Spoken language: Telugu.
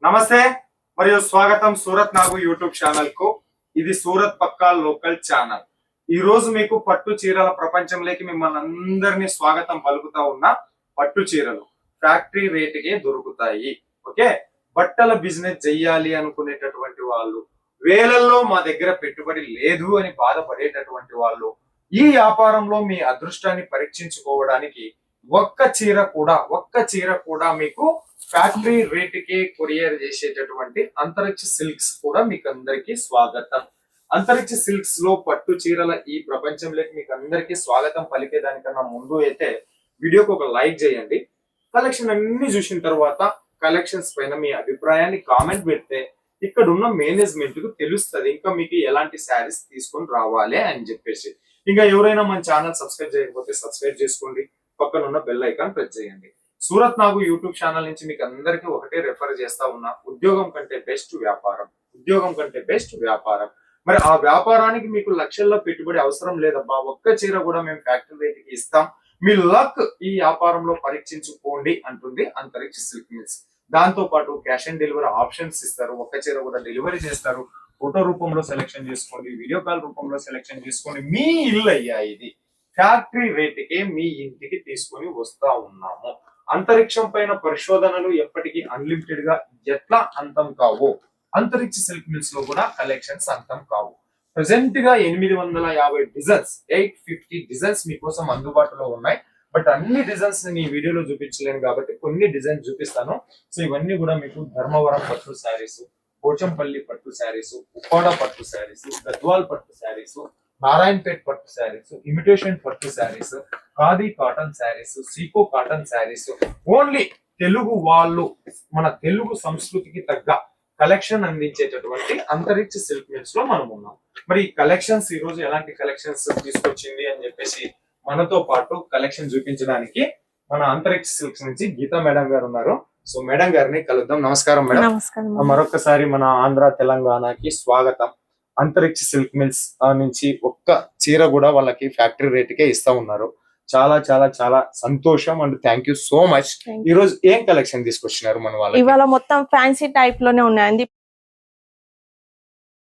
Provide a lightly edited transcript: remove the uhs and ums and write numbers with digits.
నమస్తే మరియు స్వాగతం సూరత్ నాగు యూట్యూబ్ ఛానల్ కు. ఇది సూరత్ పక్కా లోకల్ ఛానల్. ఈ రోజు మీకు పట్టు చీరల ప్రపంచంలోకి మిమ్మల్ని అందరినీ స్వాగతం పలుకుతా ఉన్న పట్టు చీరలు ఫ్యాక్టరీ రేటుకే దొరుకుతాయి. ఓకే, బట్టల బిజినెస్ చెయ్యాలి అనుకునేటటువంటి వాళ్ళు, వేలల్లో మా దగ్గర పెట్టుబడి లేదు అని బాధపడేటటువంటి వాళ్ళు, ఈ వ్యాపారంలో మీ అదృష్టాన్ని పరీక్షించుకోవడానికి ఒక్క చీర కూడా మీకు ఫ్యాక్టరీ రేటుకే కొరియర్ చేసేటటువంటి అంతరిక్ష సిల్క్స్ కూడా మీకు అందరికీ స్వాగతం. అంతరిక్ష సిల్క్స్ లో పట్టు చీరల ఈ ప్రపంచంలోకి మీకు అందరికీ స్వాగతం పలికేదానికన్నా ముందు అయితే వీడియోకి ఒక లైక్ చేయండి. కలెక్షన్ అన్ని చూసిన తర్వాత కలెక్షన్స్ పైన మీ అభిప్రాయాన్ని కామెంట్ పెడితే ఇక్కడ ఉన్న మేనేజ్మెంట్ కు తెలుస్తుంది ఇంకా మీకు ఎలాంటి శారీస్ తీసుకొని రావాలి అని చెప్పేసి. ఇంకా ఎవరైనా మన ఛానల్ సబ్స్క్రైబ్ చేయకపోతే సబ్స్క్రైబ్ చేసుకోండి, పక్కన ఉన్న బెల్ ఐకాన్ ప్రెస్ చేయండి. సూరత్ నాగు యూట్యూబ్ ఛానల్ నుంచి మీకు అందరికీ ఒకటే రెఫర్ చేస్తా ఉన్నా, ఉద్యోగం కంటే బెస్ట్ వ్యాపారం. మరి ఆ వ్యాపారానికి మీకు లక్షల్లో పెట్టుబడి అవసరం లేదబ్బా, ఒక్క చీర కూడా మేము ఫ్యాక్టరీ రేటుకి ఇస్తాం, మీ లక్ ఈ వ్యాపారంలో పరీక్షించుకోండి అంటుంది అంతరిక్ష సిల్క్ మిల్స్. దాంతో పాటు క్యాష్ అండ్ డెలివరీ ఆప్షన్స్ ఇస్తారు, ఒక్క చీర కూడా డెలివరీ చేస్తారు. ఫోటో రూపంలో సెలెక్షన్ చేసుకోండి, వీడియో కాల్ రూపంలో సెలెక్షన్ చేసుకోండి. మీ ఇల్లు అయ్యా ఇది ఫ్యాక్టరీ రేటుకే మీ ఇంటికి తీసుకొని వస్తా ఉన్నాము. అంతరిక్షం పైన పరిశోధనలు ఎప్పటికీ అన్లిమిటెడ్ గా ఎట్లా అంతం కావు, అంతరిక్ష సిల్క్ మిల్స్ లో కూడా కలెక్షన్స్ అంతం కావు. ప్రెసెంట్ గా 850 డిజైన్స్, 850 డిజైన్స్ మీకోసం అందుబాటులో ఉన్నాయి. బట్ అన్ని డిజైన్స్ నేను ఈ వీడియోలో చూపించలేను కాబట్టి కొన్ని డిజైన్స్ చూపిస్తాను. సో ఇవన్నీ కూడా మీకు ధర్మవరం పట్టు శారీస్, పోచంపల్లి పట్టు శారీస్, ఉప్పాడ పట్టు శారీస్, గద్వాల్ పట్టు శారీస్, నారాయణపేట్ పట్టు శారీస్, ఇమిటేషన్ పట్టు శారీస్, ఖాదీ కాటన్ శారీస్, సీకో కాటన్ శారీస్, ఓన్లీ తెలుగు వాళ్ళు మన తెలుగు సంస్కృతికి తగ్గ కలెక్షన్ అందించేటటువంటి అంతరిక్ష సిల్క్ మిల్స్ లో మనం ఉన్నాం. మరి ఈ కలెక్షన్స్ ఈ రోజు ఎలాంటి కలెక్షన్స్ తీసుకొచ్చింది అని చెప్పేసి మనతో పాటు కలెక్షన్ చూపించడానికి మన అంతరిక్ష సిల్క్స్ నుంచి గీతా మేడం గారు ఉన్నారు. సో మేడం గారిని కలుద్దాం. నమస్కారం మేడం. మరొకసారి మన ఆంధ్ర తెలంగాణకి స్వాగతం. అంతరిక్ష సిల్క్ మిల్స్ నుంచి ఒక్క చీర కూడా వాళ్ళకి ఫ్యాక్టరీ రేటుకే ఇస్తా ఉన్నారు. చాలా చాలా చాలా సంతోషం and thank you so much. ఈ రోజు ఏం కలెక్షన్ తీసుకొచ్చినారు మన వాళ్ళు? ఇవాళ మొత్తం ఫ్యాన్సీ టైప్ లోనే ఉన్నాయండి.